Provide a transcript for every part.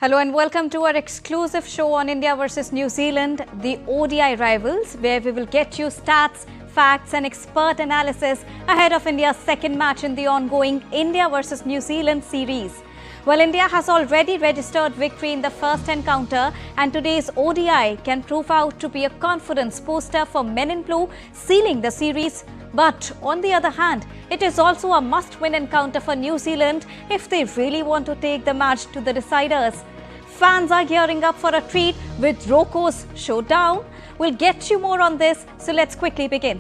Hello and welcome to our exclusive show on India versus New Zealand, the ODI rivals, where we will get you stats, facts and expert analysis ahead of India's second match in the ongoing India versus New Zealand series. Well, India has already registered victory in the first encounter, and today's ODI can prove out to be a confidence booster for men in blue, sealing the series. But on the other hand, it is also a must-win encounter for New Zealand if they really want to take the match to the deciders. Fans are gearing up for a treat with Rocco's showdown. We'll get you more on this, so let's quickly begin.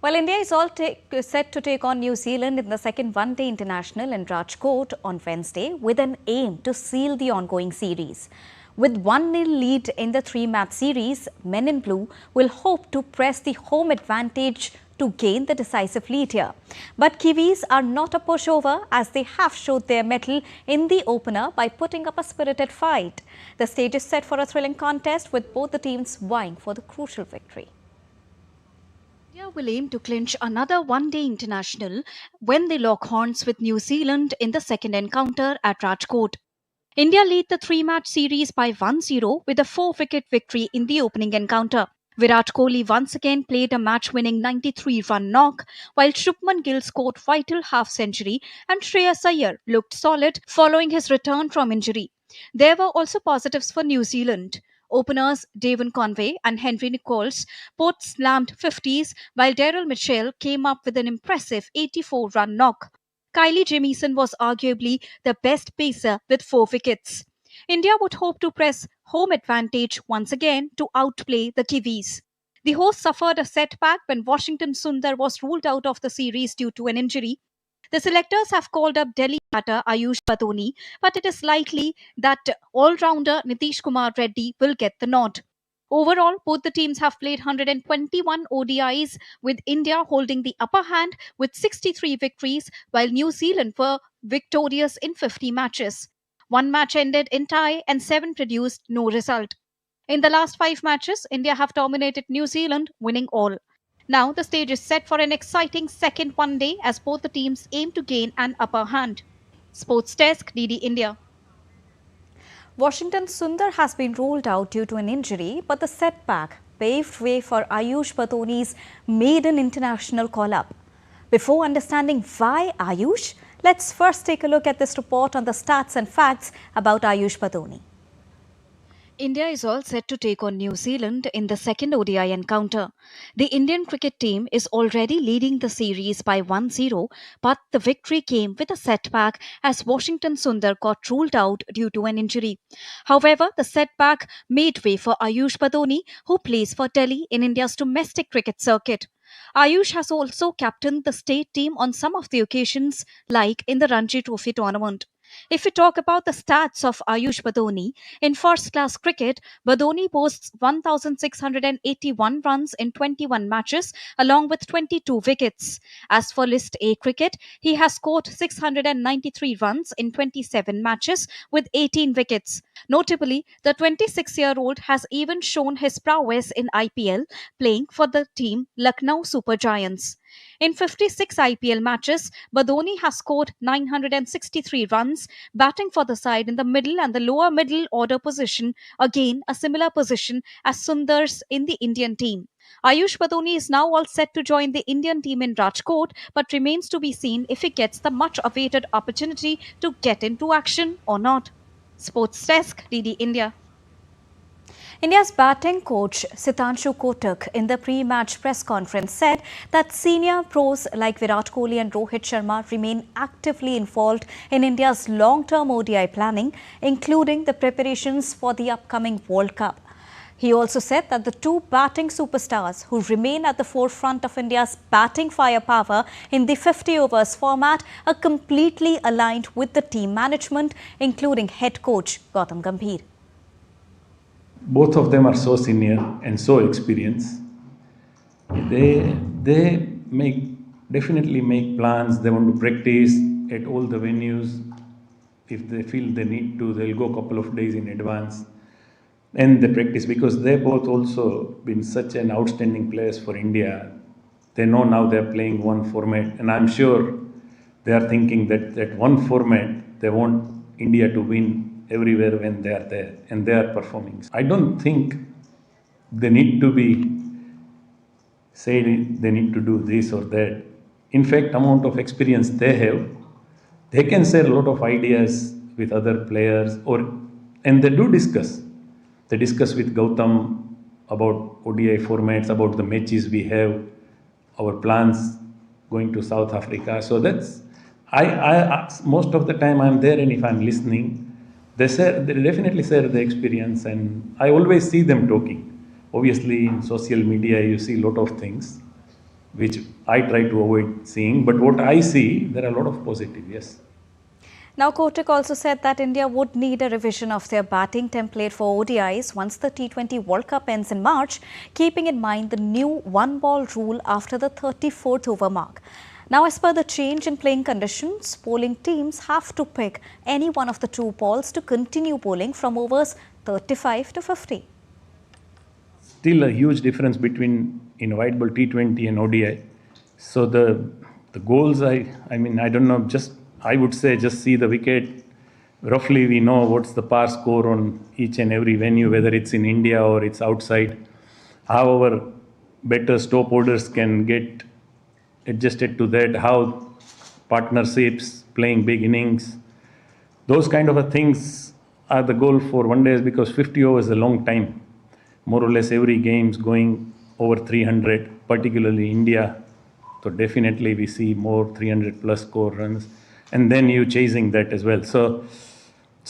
Well, India is all set to take on New Zealand in the second one-day international in Rajkot on Wednesday with an aim to seal the ongoing series. With 1-0 lead in the three-match series, men in blue will hope to press the home advantage to gain the decisive lead here. But Kiwis are not a pushover, as they have showed their mettle in the opener by putting up a spirited fight. The stage is set for a thrilling contest with both the teams vying for the crucial victory. India will aim to clinch another one-day international when they lock horns with New Zealand in the second encounter at Rajkot. India lead the three-match series by 1-0 with a 4-wicket victory in the opening encounter. Virat Kohli once again played a match-winning 93-run knock, while Shubman Gill scored vital half-century and Shreyas Iyer looked solid following his return from injury. There were also positives for New Zealand. Openers Devon Conway and Henry Nicholls both slammed 50s, while Daryl Mitchell came up with an impressive 84-run knock. Kylie Jamieson was arguably the best pacer with 4 wickets. India would hope to press home advantage once again to outplay the Kiwis. The hosts suffered a setback when Washington Sundar was ruled out of the series due to an injury. The selectors have called up Delhi batter Aayush Badoni, but it is likely that all-rounder Nitish Kumar Reddy will get the nod. Overall, both the teams have played 121 ODIs, with India holding the upper hand with 63 victories, while New Zealand were victorious in 50 matches. One match ended in tie and 7 produced no result. In the last 5 matches, India have dominated New Zealand, winning all. Now the stage is set for an exciting second one-day as both the teams aim to gain an upper hand. Sports Desk, DD India. Washington Sundar has been ruled out due to an injury, but the setback paved way for Aayush Badoni's maiden international call-up. Before understanding why Aayush, let's first take a look at this report on the stats and facts about Aayush Badoni. India is all set to take on New Zealand in the second ODI encounter. The Indian cricket team is already leading the series by 1-0, but the victory came with a setback as Washington Sundar got ruled out due to an injury. However, the setback made way for Aayush Badoni, who plays for Delhi in India's domestic cricket circuit. Aayush has also captained the state team on some of the occasions, like in the Ranji Trophy tournament. If we talk about the stats of Aayush Badoni, in first-class cricket, Badoni boasts 1,681 runs in 21 matches, along with 22 wickets. As for List A cricket, he has scored 693 runs in 27 matches with 18 wickets. Notably, the 26-year-old has even shown his prowess in IPL, playing for the team Lucknow Super Giants. In 56 IPL matches, Badoni has scored 963 runs, batting for the side in the middle and the lower middle order position, again a similar position as Sundar's in the Indian team. Aayush Badoni is now all set to join the Indian team in Rajkot, but remains to be seen if he gets the much-awaited opportunity to get into action or not. Sports Desk, DD India. India's batting coach Sitanshu Kotak in the pre-match press conference said that senior pros like Virat Kohli and Rohit Sharma remain actively involved in India's long-term ODI planning, including the preparations for the upcoming World Cup. He also said that the two batting superstars who remain at the forefront of India's batting firepower in the 50 overs format are completely aligned with the team management, including head coach Gautam Gambhir. Both of them are so senior and so experienced. They definitely make plans. They want to practice at all the venues. If they feel they need to, they'll go a couple of days in advance. and the practice, because they both also been such an outstanding players for India. They know now they're playing one format, and I'm sure they are thinking that one format they want India to win everywhere when they are there, and they are performing. I don't think they need to be say they need to do this or that. In fact, amount of experience they have, they can share a lot of ideas with other players, and they do discuss. They discuss with Gautam about ODI formats, about the matches we have, our plans going to South Africa. So that's I most of the time I'm there, and if I'm listening, they definitely share the experience, and I always see them talking. Obviously, in social media, you see a lot of things which I try to avoid seeing, but what I see, there are a lot of positive, yes. Now, Kotak also said that India would need a revision of their batting template for ODIs once the T20 World Cup ends in March, keeping in mind the new one-ball rule after the 34th over mark. Now, as per the change in playing conditions, bowling teams have to pick any one of the two balls to continue bowling from overs 35 to 50. Still a huge difference between in white ball T20 and ODI. So the goals, I mean, I don't know, I would say just see the wicket. Roughly we know what's the par score on each and every venue, whether it's in India or it's outside. However, better stop orders can get adjusted to that, how partnerships, playing big innings, those kind of things are the goal for one day, because 50 overs is a long time. More or less every game's going over 300, particularly India. So definitely we see more 300 plus score runs, and then you chasing that as well. So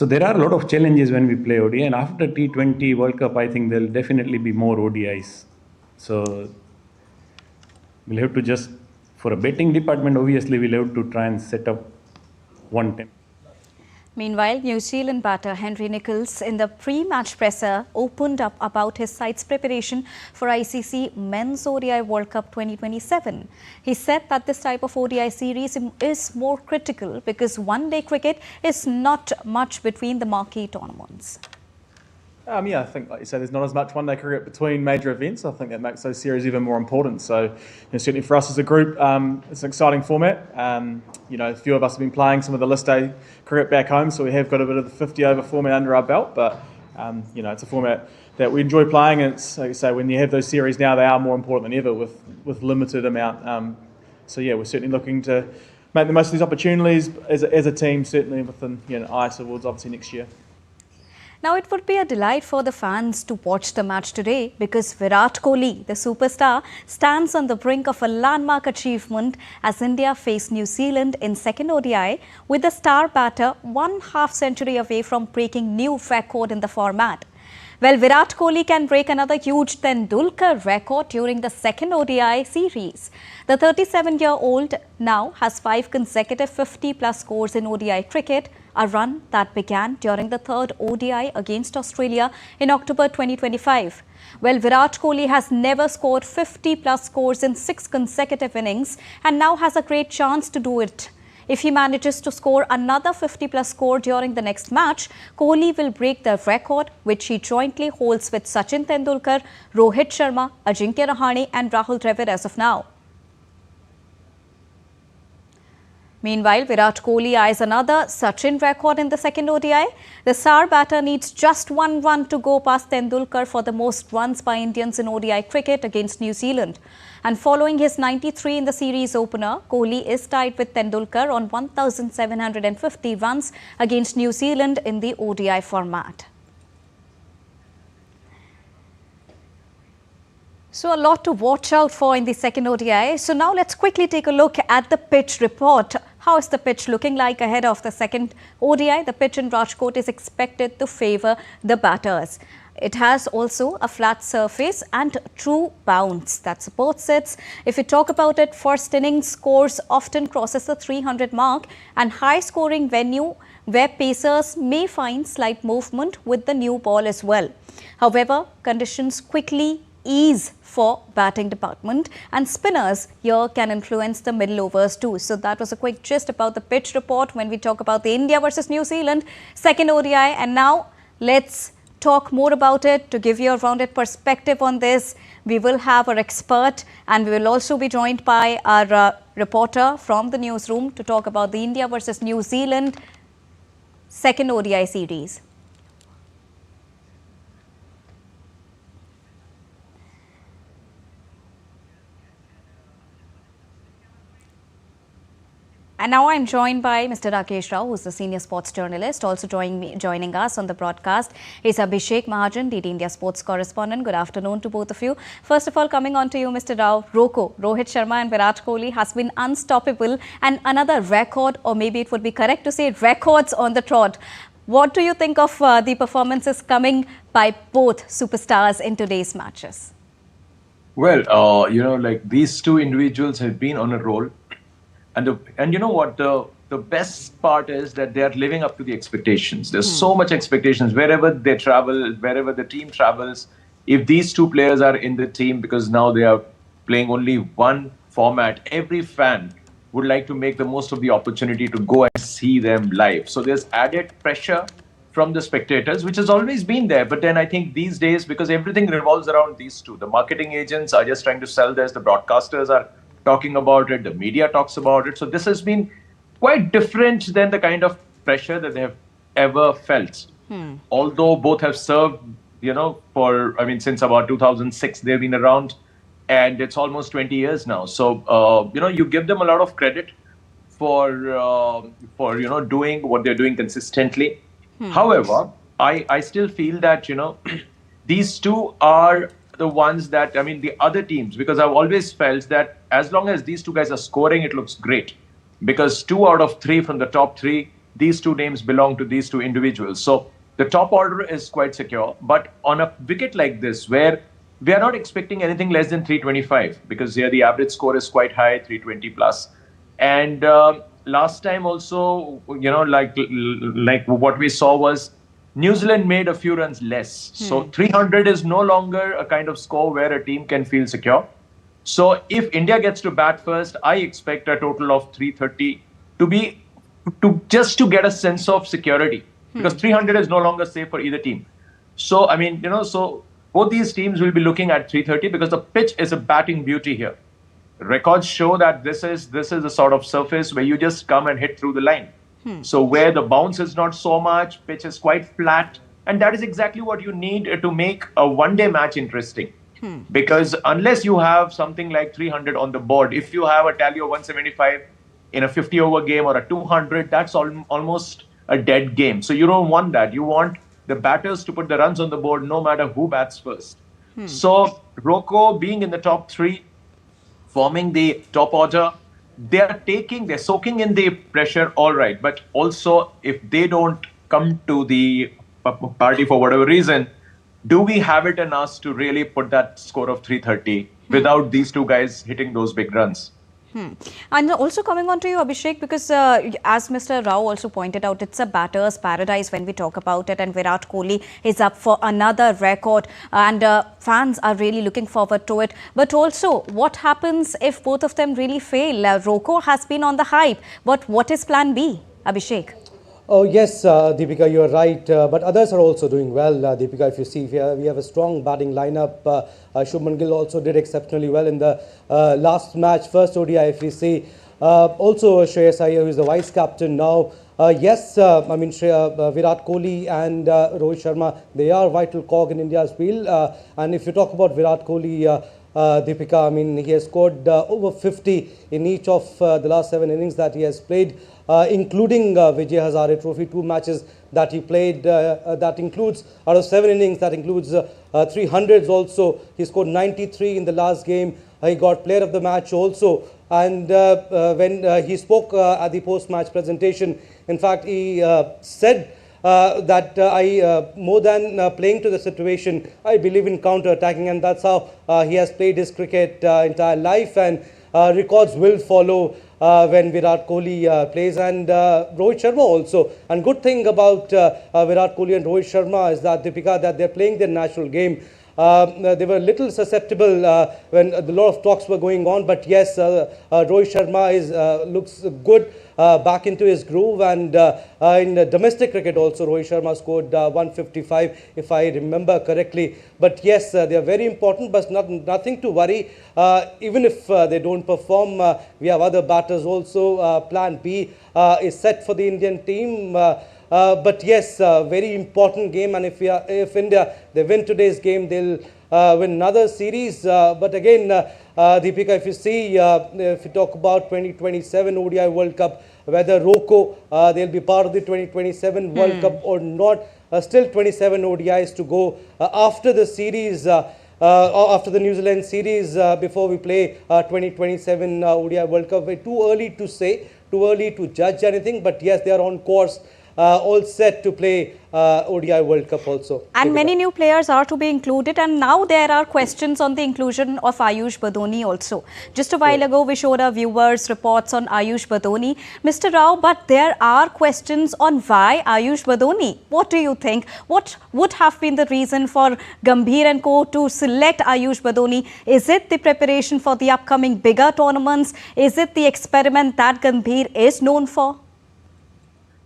there are a lot of challenges when we play ODI, and after T20 World Cup, I think there'll definitely be more ODIs. So we'll have to just, for a betting department, obviously we'll have to try and set up one temp. Meanwhile, New Zealand batter Henry Nicholls in the pre-match presser opened up about his side's preparation for ICC Men's ODI World Cup 2027. He said that this type of ODI series is more critical because one-day cricket is not much between the marquee tournaments. Yeah, I think, like you say, there's not as much one-day cricket between major events. I think that makes those series even more important. So, certainly for us as a group, it's an exciting format. A few of us have been playing some of the list A cricket back home, so we have got a bit of the 50-over format under our belt. But, it's a format that we enjoy playing. And it's, like you say, when you have those series now, they are more important than ever with limited amount. We're certainly looking to make the most of these opportunities as a team, certainly within eye towards obviously next year. Now, it would be a delight for the fans to watch the match today because Virat Kohli, the superstar, stands on the brink of a landmark achievement as India face New Zealand in second ODI, with the star batter 1/2 century away from breaking new record in the format. Well, Virat Kohli can break another huge Tendulkar record during the second ODI series. The 37-year-old now has 5 consecutive 50-plus scores in ODI cricket, a run that began during the third ODI against Australia in October 2025. Well, Virat Kohli has never scored 50-plus scores in 6 consecutive innings and now has a great chance to do it. If he manages to score another 50-plus score during the next match, Kohli will break the record, which he jointly holds with Sachin Tendulkar, Rohit Sharma, Ajinkya Rahane and Rahul Dravid as of now. Meanwhile, Virat Kohli eyes another Sachin record in the second ODI. The star batter needs just 1 run to go past Tendulkar for the most runs by Indians in ODI cricket against New Zealand. And following his 93 in the series opener, Kohli is tied with Tendulkar on 1,750 runs against New Zealand in the ODI format. So a lot to watch out for in the second ODI. So now let's quickly take a look at the pitch report. How is the pitch looking like ahead of the second ODI? The pitch in Rajkot is expected to favour the batters. It has also a flat surface and true bounce that supports it. If we talk about it, first innings scores often crosses the 300 mark and high scoring venue where pacers may find slight movement with the new ball as well. However, conditions quickly ease for batting department and spinners here can influence the middle overs too. So that was a quick gist about the pitch report when we talk about the India versus New Zealand second ODI. And now let's talk more about it, to give you a rounded perspective on this, we will have our expert, and we will also be joined by our reporter from the newsroom to talk about the India versus New Zealand second ODI series. And now I'm joined by Mr. Rakesh Rao, who's the senior sports journalist, also joining us on the broadcast. He's Abhishek Mahajan, DD India sports correspondent. Good afternoon to both of you. First of all, coming on to you, Mr. Rao, Rohit Sharma and Virat Kohli has been unstoppable, and another record, or maybe it would be correct to say records on the trot. What do you think of the performances coming by both superstars in today's matches? Well, like these two individuals have been on a roll. And you know what, the best part is that they are living up to the expectations. There's so much expectations wherever they travel, wherever the team travels. If these two players are in the team, because now they are playing only one format, every fan would like to make the most of the opportunity to go and see them live. So there's added pressure from the spectators, which has always been there. But then I think these days, because everything revolves around these two, the marketing agents are just trying to sell this, the broadcasters are talking about it, the media talks about it. So this has been quite different than the kind of pressure that they have ever felt. Although both have served, since about 2006, they've been around, and it's almost 20 years now. So, you give them a lot of credit for doing what they're doing consistently. However, I still feel that, these two are the ones that, the other teams, because I've always felt that as long as these two guys are scoring, it looks great. Because 2 out of 3 from the top 3, these two names belong to these two individuals. So the top order is quite secure. But on a wicket like this, where we are not expecting anything less than 325, because here the average score is quite high, 320 plus. And last time also, like what we saw was New Zealand made a few runs less. So 300 is no longer a kind of score where a team can feel secure. So if India gets to bat first, I expect a total of 330 to get a sense of security, because 300 is no longer safe for either team. So, so both these teams will be looking at 330 because the pitch is a batting beauty here. Records show that this is a sort of surface where you just come and hit through the line. So where the bounce is not so much, pitch is quite flat. And that is exactly what you need to make a one-day match interesting. Because unless you have something like 300 on the board, if you have a tally of 175 in a 50-over game or a 200, that's almost a dead game. So you don't want that. You want the batters to put the runs on the board no matter who bats first. So Rocco being in the top 3, forming the top order, they're soaking in the pressure, all right. But also, if they don't come to the party for whatever reason, do we have it in us to really put that score of 330 without these two guys hitting those big runs? And also coming on to you, Abhishek, because as Mr. Rao also pointed out, it's a batter's paradise when we talk about it, and Virat Kohli is up for another record, and fans are really looking forward to it. But also, what happens if both of them really fail? Rocco has been on the hype, but what is plan B, Abhishek? Oh, yes, Deepika, you're right. But others are also doing well, Deepika. If you see, we have a strong batting lineup. Shubman Gill also did exceptionally well in the last match, first ODI, if we see. Also, Shreyas Iyer, who is the vice captain now. Yes, Virat Kohli and Rohit Sharma, they are vital cog in India's wheel. And if you talk about Virat Kohli, Deepika, he has scored over 50 in each of the last 7 innings that he has played, including Vijay Hazare Trophy, 2 matches that he played. That includes, out of 7 innings, that includes 300s also. He scored 93 in the last game. He got player of the match also. And when he spoke at the post-match presentation, in fact, he said that more than playing to the situation, I believe in counter-attacking, and that's how he has played his cricket entire life, and records will follow when Virat Kohli plays, and Rohit Sharma also. And good thing about Virat Kohli and Rohit Sharma is that, Deepika, that they're playing their natural game. they were a little susceptible when a lot of talks were going on. But yes, Rohit Sharma looks good. Back into his groove, and in domestic cricket also Rohit Sharma scored 155 if I remember correctly. But yes, they are very important, but nothing to worry. Even if they don't perform, we have other batters also. Plan B is set for the Indian team. But yes, very important game, and if India they win today's game, they'll win another series. But again, Deepika, if you see, if you talk about 2027 ODI World Cup, whether ROCO, they'll be part of the 2027 World Cup or not, still 27 ODIs to go after the series, after the New Zealand series, before we play 2027 ODI World Cup. It's too early to say, too early to judge anything, but yes, they are on course. All set to play ODI World Cup also. And many new players are to be included, and now there are questions on the inclusion of Aayush Badoni also. Just a while ago, we showed our viewers reports on Aayush Badoni. Mr. Rao, but there are questions on why Aayush Badoni. What do you think? What would have been the reason for Gambhir and co to select Aayush Badoni? Is it the preparation for the upcoming bigger tournaments? Is it the experiment that Gambhir is known for?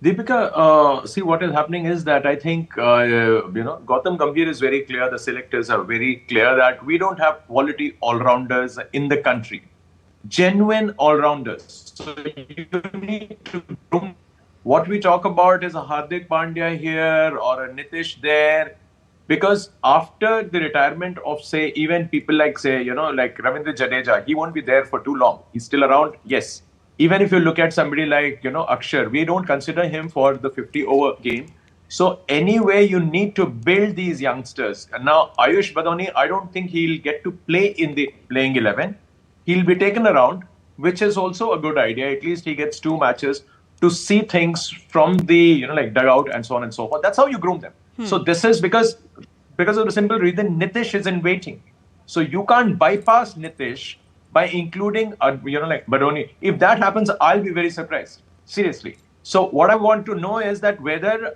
Deepika, see what is happening is that I think, Gautam Gambhir is very clear, the selectors are very clear that we don't have quality all-rounders in the country. Genuine all-rounders. So you need to groom. What we talk about is a Hardik Pandya here or a Nitish there. Because after the retirement of, say, even people like, say, like Ravindra Jadeja, he won't be there for too long. He's still around, yes. Even if you look at somebody like, Akshar, we don't consider him for the 50-over game. So anyway, you need to build these youngsters. And now, Aayush Badoni, I don't think he'll get to play in the playing 11. He'll be taken around, which is also a good idea. At least he gets 2 matches to see things from the, like dugout and so on and so forth. That's how you groom them. So this is because of the simple reason Nitish is in waiting. So you can't bypass Nitish by including, like Badoni. If that happens, I'll be very surprised. Seriously. So what I want to know is that whether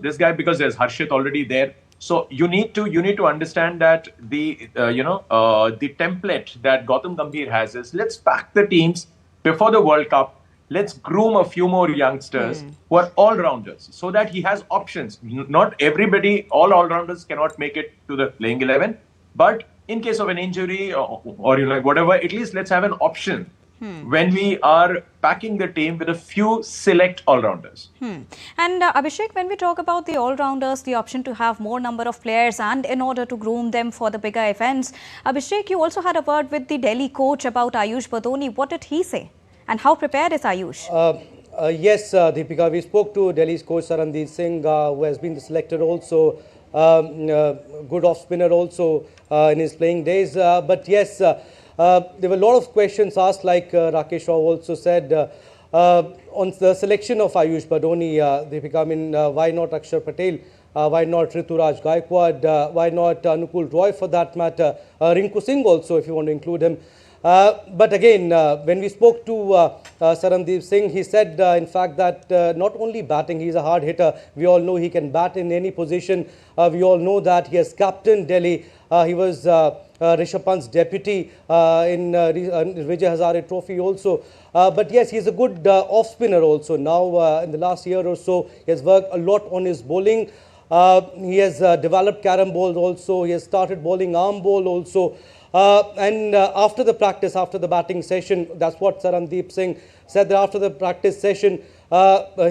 this guy, because there's Harshit already there. So you need to understand that the template that Gautam Gambhir has is let's pack the teams before the World Cup. Let's groom a few more youngsters who are all-rounders so that he has options. Not everybody, all-rounders cannot make it to the playing 11, but in case of an injury or whatever, at least let's have an option when we are packing the team with a few select all-rounders. And Abhishek, when we talk about the all-rounders, the option to have more number of players and in order to groom them for the bigger events, Abhishek, you also had a word with the Delhi coach about Aayush Badoni. What did he say? And how prepared is Aayush? Yes, Deepika, we spoke to Delhi's coach Sarandeep Singh, who has been selected also. Good off-spinner also in his playing days. But yes, there were a lot of questions asked, like Rakesh Rao also said, on the selection of Aayush Badoni. Deepika, I mean, why not Akshar Patel? Why not Rituraj Gaikwad? Why not Anukul Roy for that matter? Rinku Singh also, if you want to include him. But again, when we spoke to Sarandeep Singh, he said, in fact, that not only batting, he's a hard hitter. We all know he can bat in any position. We all know that he has captained Delhi. He was Rishabh Pant's deputy in Vijay Hazare Trophy also. But yes, he's a good off-spinner also. Now, in the last year or so, he has worked a lot on his bowling. He has developed carom balls also. He has started bowling arm ball also. And after the practice, after the batting session, that's what Sarandeep Singh said, that after the practice session,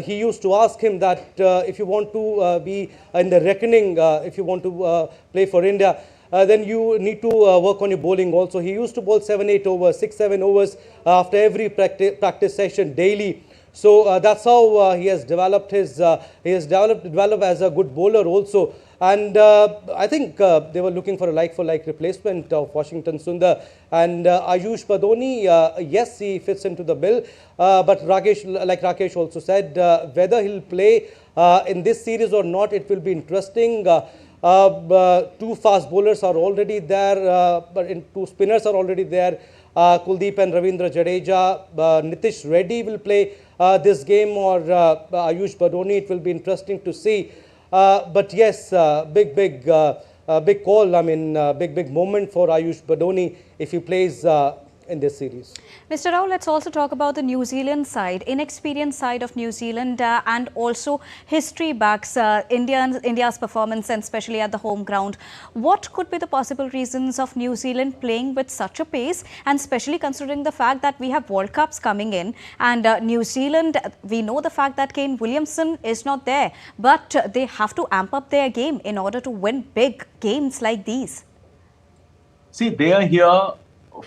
he used to ask him that if you want to be in the reckoning, if you want to play for India, then you need to work on your bowling also. He used to bowl 7-8 overs, 6-7 overs after every practice session daily. So that's how he has developed developed as a good bowler also. And I think they were looking for a like-for-like replacement of Washington Sundar. And Aayush Badoni, yes, he fits into the bill. But Rakesh also said, whether he'll play in this series or not, it will be interesting. 2 fast bowlers are already there, but 2 spinners are already there. Kuldeep and Ravindra Jadeja. Nitish Reddy will play this game, or Aayush Badoni. It will be interesting to see. But yes, big big call, I mean, big moment for Aayush Badoni if he plays in this series. Mr. Rao, let's also talk about the New Zealand side, inexperienced side of New Zealand, and also history backs India's performance, and especially at the home ground. What could be the possible reasons of New Zealand playing with such a pace, and especially considering the fact that we have World Cups coming in, and New Zealand, we know the fact that Kane Williamson is not there, but they have to amp up their game in order to win big games like these. See, they are here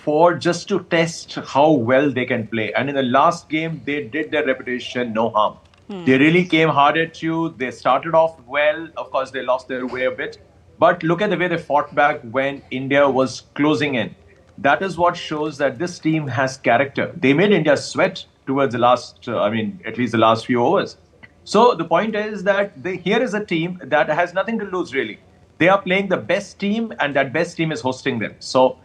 for just to test how well they can play. And in the last game, they did their reputation no harm. They really came hard at you. They started off well. Of course, they lost their way a bit. But look at the way they fought back when India was closing in. That is what shows that this team has character. They made India sweat towards the last, at least the last few overs. So the point is that here is a team that has nothing to lose, really. They are playing the best team, and that best team is hosting them. So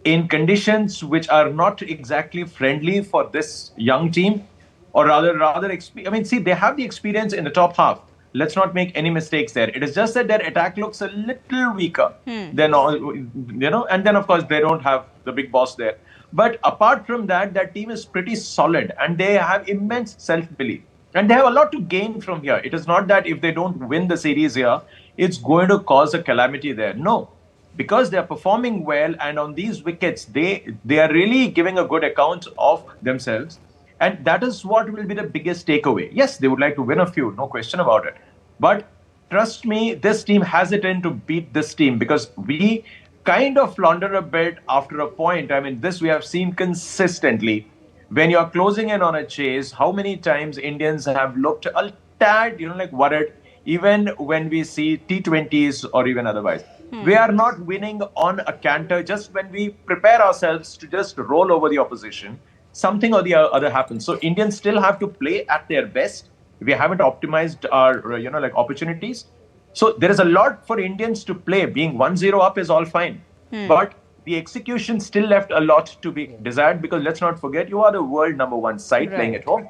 in conditions which are not exactly friendly for this young team, or rather, they have the experience in the top half. Let's not make any mistakes there. It is just that their attack looks a little weaker than all, and then of course they don't have the big boss there. But apart from that, that team is pretty solid, and they have immense self-belief. And they have a lot to gain from here. It is not that if they don't win the series here, it's going to cause a calamity there. No. Because they are performing well, and on these wickets, they are really giving a good account of themselves. And that is what will be the biggest takeaway. Yes, they would like to win a few, no question about it. But trust me, this team has it in to beat this team, because we kind of flounder a bit after a point. This we have seen consistently. When you're closing in on a chase, how many times Indians have looked a tad, worried, even when we see T20s or even otherwise. We are not winning on a canter. Just when we prepare ourselves to just roll over the opposition, something or the other happens. So Indians still have to play at their best. We haven't optimized our, opportunities. So there is a lot for Indians to play. Being 1-0 up is all fine. But the execution still left a lot to be desired, because let's not forget, you are the world #1 side playing at home.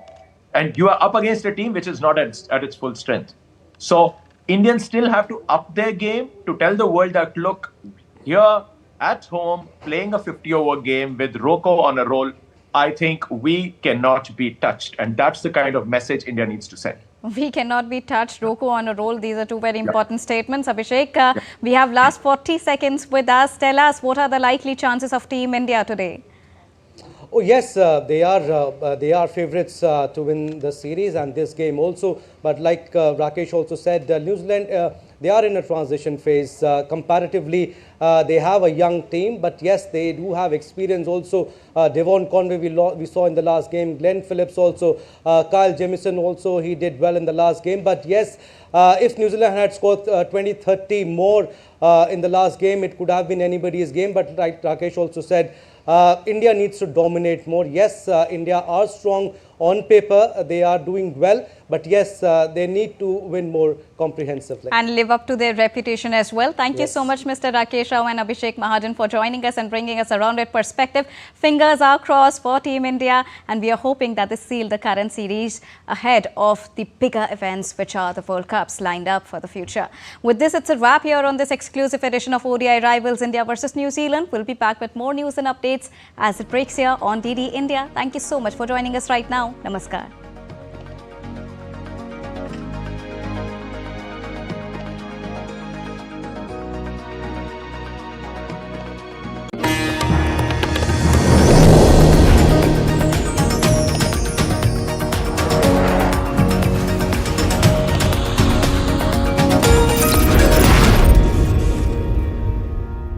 And you are up against a team which is not at its full strength. So Indians still have to up their game to tell the world that, look, here at home, playing a 50-over game with Rocco on a roll, I think we cannot be touched. And that's the kind of message India needs to send. We cannot be touched, Rocco on a roll. These are two very important statements. Abhishek, we have last 40 seconds with us. Tell us, what are the likely chances of Team India today? Oh yes, they are favourites to win the series and this game also. But like Rakesh also said, New Zealand, they are in a transition phase. Comparatively, they have a young team, but yes, they do have experience also. Devon Conway we saw in the last game. Glenn Phillips also. Kyle Jamieson also, he did well in the last game. But yes, if New Zealand had scored 20-30 more in the last game, it could have been anybody's game. But like Rakesh also said, India needs to dominate more. Yes, India are strong on paper. They are doing well. But yes, they need to win more comprehensively. And live up to their reputation as well. Thank you so much, Mr. Rakesh Rao and Abhishek Mahajan, for joining us and bringing us a rounded perspective. Fingers are crossed for Team India. And we are hoping that this seal the current series ahead of the bigger events, which are the World Cups lined up for the future. With this, it's a wrap here on this exclusive edition of ODI Rivals India versus New Zealand. We'll be back with more news and updates as it breaks here on DD India. Thank you so much for joining us right now. Namaskar.